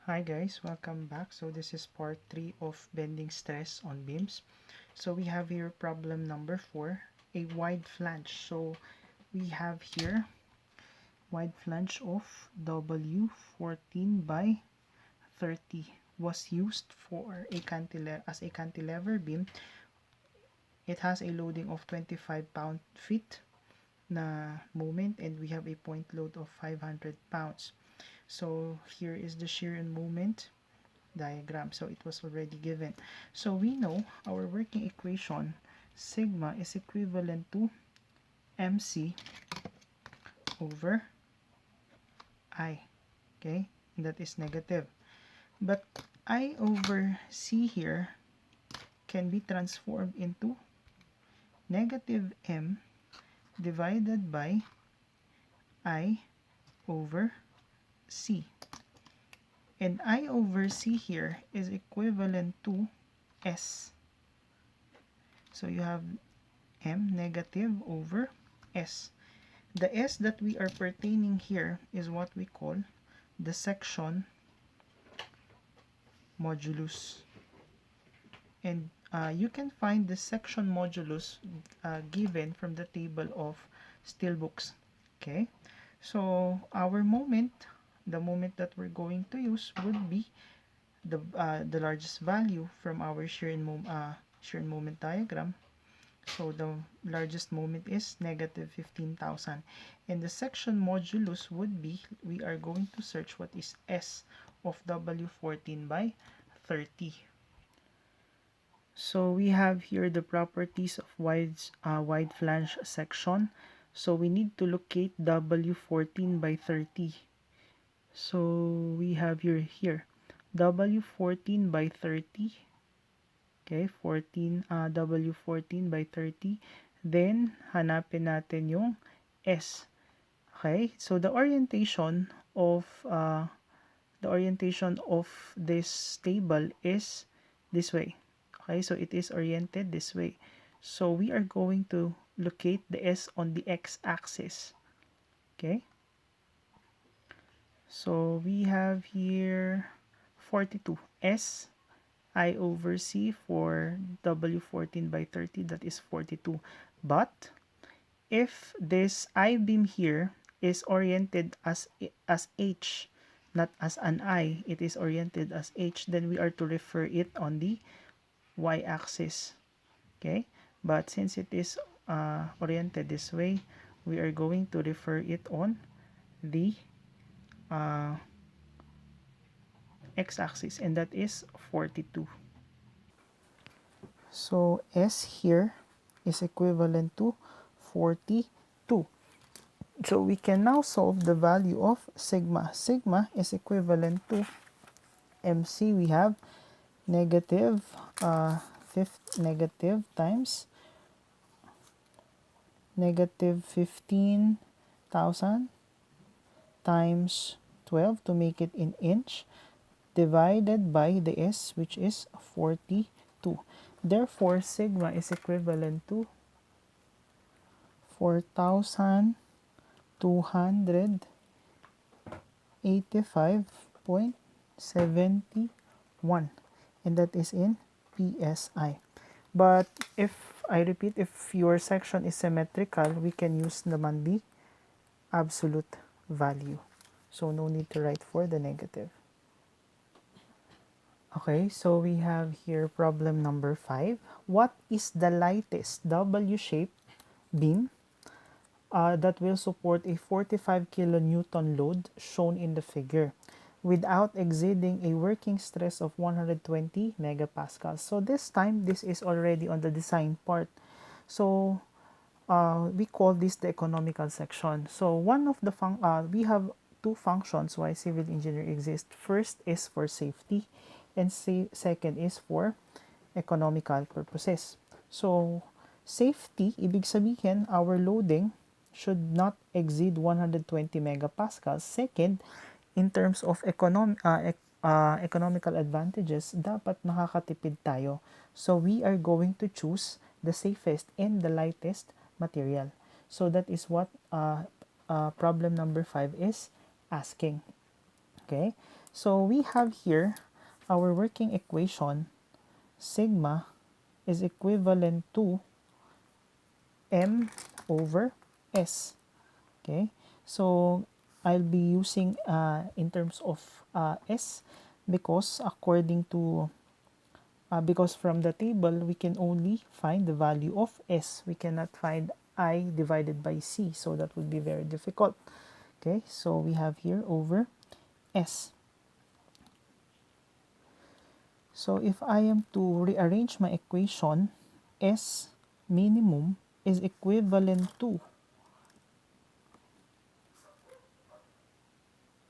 Hi guys, welcome back. So this is part 3 of bending stress on beams. So we have here problem number 4, a wide flange. So we have here wide flange of W14 by 30 was used for a cantilever beam. It has a loading of 25 pound-feet na moment, and we have a point load of 500 pounds. So here is the shear and moment diagram. So it was already given. So we know our working equation, sigma is equivalent to mc over I. Okay, and that is negative. But I over c here can be transformed into negative m divided by I over c. And I over c here is equivalent to s. So you have m negative over s. The s that we are pertaining here is what we call the section modulus. And you can find the section modulus given from the table of Steelbooks. Okay, so our moment, the moment that we're going to use would be the largest value from our shear and moment diagram. So the largest moment is negative 15,000. And the section modulus would be, we are going to search what is S of W14 by 30. So we have here the properties of wide flange section. So we need to locate W14 by 30. So we have here W14 by 30. Okay, 14 W14 by 30. Then hanapin natin yung S. Okay, so the orientation of this table is this way. Okay, so it is oriented this way. So we are going to locate the S on the x-axis. Okay, so we have here 42 S I over C for W14 by 30, that is 42. But if this I-beam here is oriented as H, not as an I, it is oriented as H, then we are to refer it on the y-axis. Okay, but since it is oriented this way, we are going to refer it on the x-axis, and that is 42. So S here is equivalent to 42. So we can now solve the value of sigma. Sigma is equivalent to MC. We have negative negative times negative 15,000 times 12 to make it in inch, divided by the S, which is 42. Therefore, sigma is equivalent to 4,285.71, and that is in PSI. But if I repeat, if your section is symmetrical, we can use naman the absolute value. So no need to write for the negative. Okay, so we have here problem number 5. What is the lightest W-shaped beam that will support a 45 kilonewton load shown in the figure without exceeding a working stress of 120 megapascals? So this time, this is already on the design part. So we call this the economical section. So one of the we have two functions why civil engineer exists. First is for safety, and second is for economical purposes. So safety, ibig sabihin, our loading should not exceed 120 megapascals. Second, in terms of economical advantages, dapat makakatipid tayo. So we are going to choose the safest and the lightest material. So that is what problem number 5 is asking. Okay, So we have here our working equation. Sigma is equivalent to M over S. Okay, so I'll be using in terms of S, because according to because from the table we can only find the value of S. We cannot find I divided by C, so that would be very difficult. Okay, so we have here over S. So if I am to rearrange my equation, S minimum is equivalent to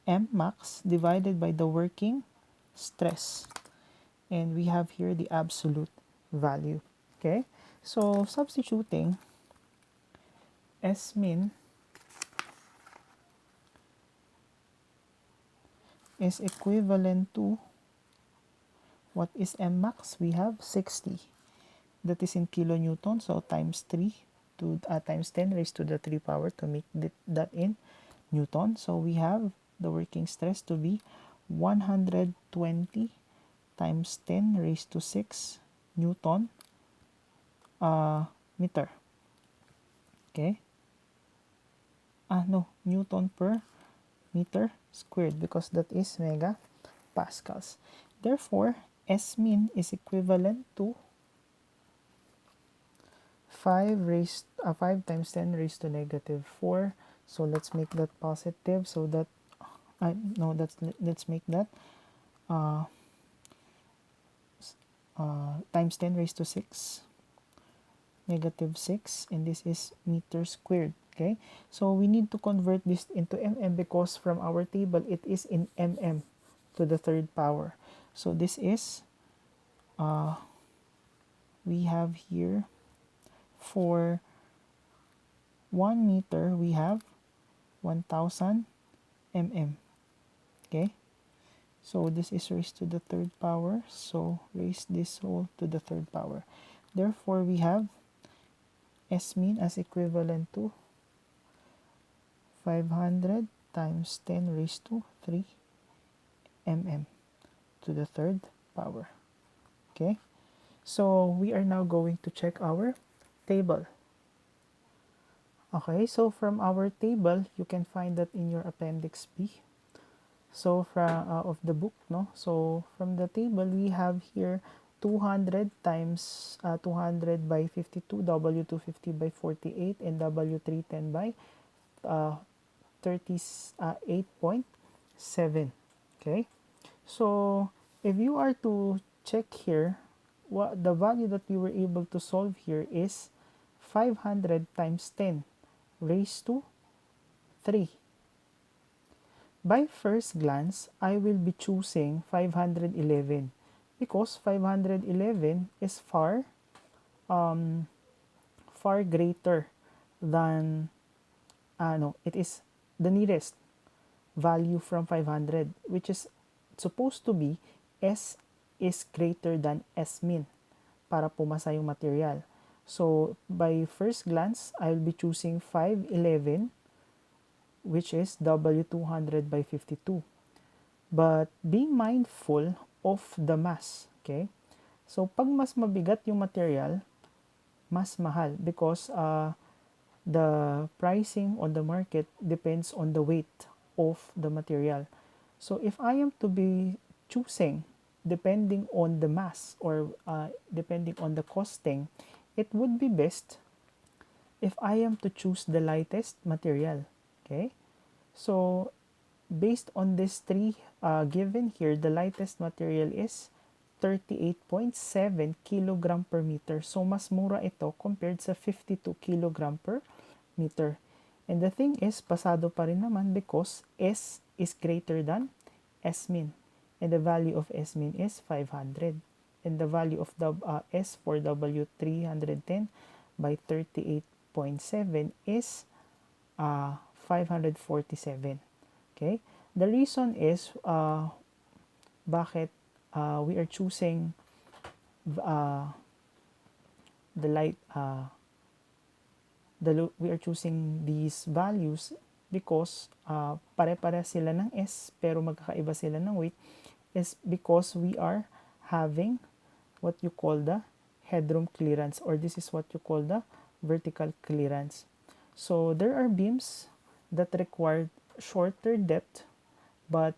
M max divided by the working stress. And we have here the absolute value. Okay, so substituting, S min is equivalent to, what is M max? We have 60. That is in kilonewton, so times 3 to times 10 raised to the 3 power to make that in Newton. So we have the working stress to be 120 times 10 raised to 6 Newton meter. Okay. No, Newton per meter squared, because that is megapascals. Therefore, S min is equivalent to 5 times 10 raised to negative 4. So let's make that positive, so that no, let's make that times 10 raised to 6, negative 6, and this is meter squared. Okay, so we need to convert this into mm, because from our table it is in mm to the third power. So this is we have here, for 1 meter we have 1000 mm. Okay, so this is raised to the third power, so raise this whole to the third power. Therefore we have S min as equivalent to 500 times 10 raised to 3 mm to the third power. Okay, so we are now going to check our table. Okay, so from our table you can find that in your appendix B. So from of the book, no, so from the table we have here 200 times 200 by 52, W250 by 48, and W310 by 38.7. Okay, so if you are to check here, what the value that we were able to solve here is 500 times 10 raised to 3. By first glance, I will be choosing 511, because 511 is far greater than no, it is the nearest value from 500, which is supposed to be S is greater than S min para pumasa yung material. So by first glance, I'll be choosing 511, which is W200 by 52. But being mindful of the mass, okay? So pag mas mabigat yung material, mas mahal, because the pricing on the market depends on the weight of the material. So if I am to be choosing depending on the mass, or depending on the costing, it would be best if I am to choose the lightest material. Okay, so based on these three given here, the lightest material is 38.7 kilogram per meter. So mas mura ito compared sa 52 kilogram per meter. And the thing is, pasado pa rin naman, because S is greater than S min. And the value of S min is 500. And the value of the S for W310 by 38.7 is 547. Okay? The reason is bakit we are choosing the light we are choosing these values because pare-pare sila ng S pero magkakaiba sila ng weight is because we are having what you call the headroom clearance, or this is what you call the vertical clearance. So there are beams that require shorter depth, but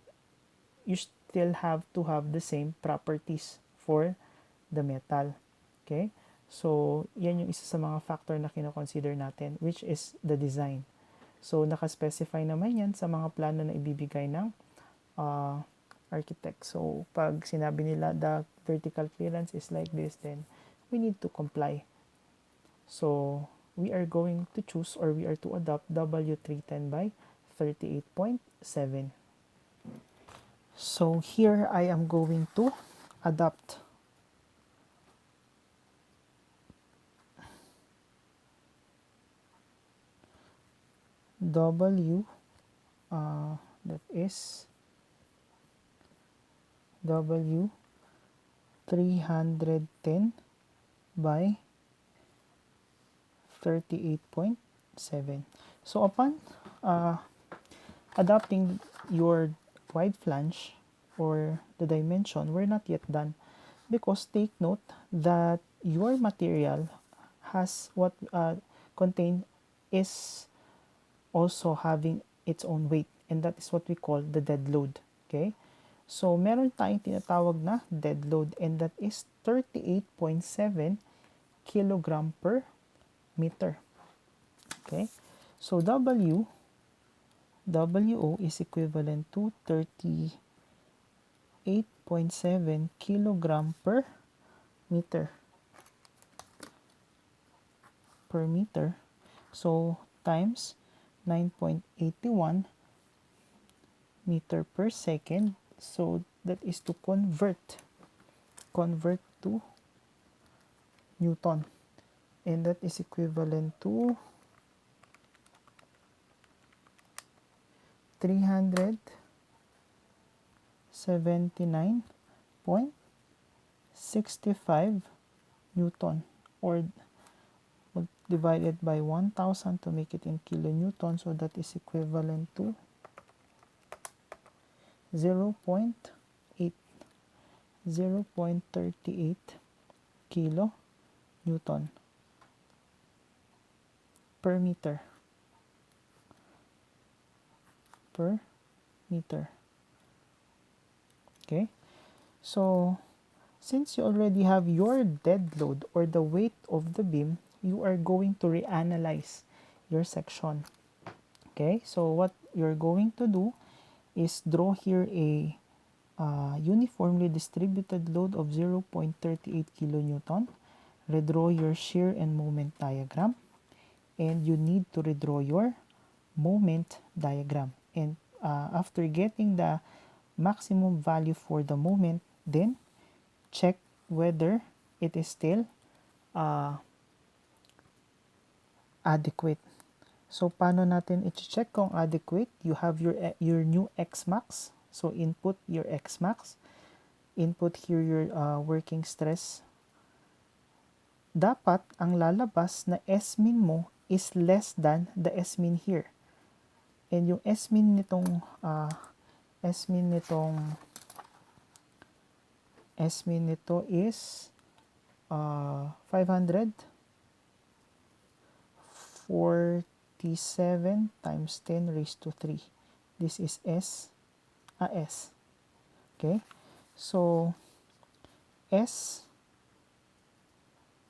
you still have to have the same properties for the metal. Okay? So, yan yung isa sa mga factor na kinoconsider natin, which is the design. So, naka-specify naman yan sa mga plano na ibibigay ng architect. So, pag sinabi nila the vertical clearance is like this, then we need to comply. So, we are going to choose, or we are to adopt W310 by 38.7. So, here I am going to adopt W, that is W 310 by 38.7. So upon adopting your wide flange or the dimension, we're not yet done, because take note that your material has what contained is also having its own weight, and that is what we call the dead load. Okay? So, meron tayong tinatawag na dead load, and that is 38.7 kilogram per meter. Okay? So, WO is equivalent to 38.7 kilogram per meter. So, times 9.81 meter per second. So that is to convert to Newton, and that is equivalent to 379.65 Newton, or divided by 1000 to make it in kilonewton. So that is equivalent to 0.38 kilo Newton per meter. Okay, so since you already have your dead load or the weight of the beam, you are going to reanalyze your section. Okay, so what you're going to do is draw here a uniformly distributed load of 0.38 kilonewton. Redraw your shear and moment diagram, and you need to redraw your moment diagram. And after getting the maximum value for the moment, then check whether it is still adequate. So, paano natin i-check kung adequate? You have your new X max. So, input your X max. Input here your working stress. Dapat ang lalabas na S-min mo is less than the S-min here. And yung S-min nitong S-min nito is 547 times 10 raised to 3. This is S. Okay? So, S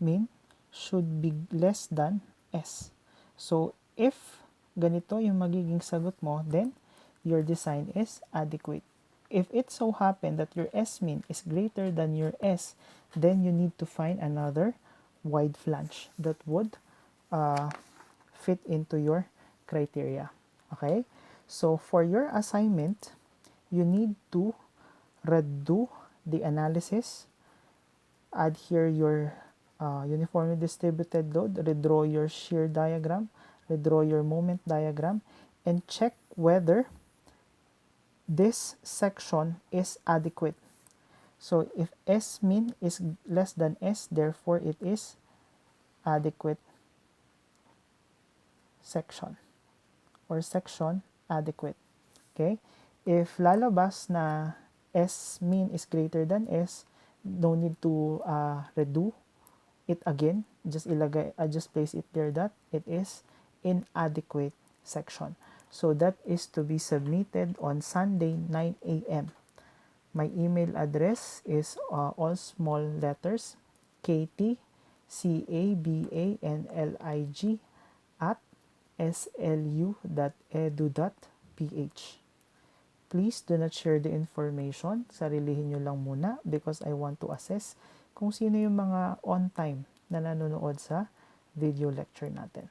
min should be less than S. So, if ganito yung magiging sagot mo, then your design is adequate. If it so happen that your S min is greater than your S, then you need to find another wide flange that would fit into your criteria. Okay? So, for your assignment, you need to redo the analysis, add here your uniformly distributed load, redraw your shear diagram, redraw your moment diagram, and check whether this section is adequate. So if S min is less than S, therefore it is adequate section or section adequate. Okay? If lalabas na S mean is greater than S, no need to redo it again. Just ilagay, just place it there that it is inadequate section. So that is to be submitted on Sunday 9 a.m. My email address is all small letters ktcabanlig at slu.edu.ph. Please do not share the information. Sarilihin nyo lang muna because I want to assess kung sino yung mga on time na nanonood sa video lecture natin.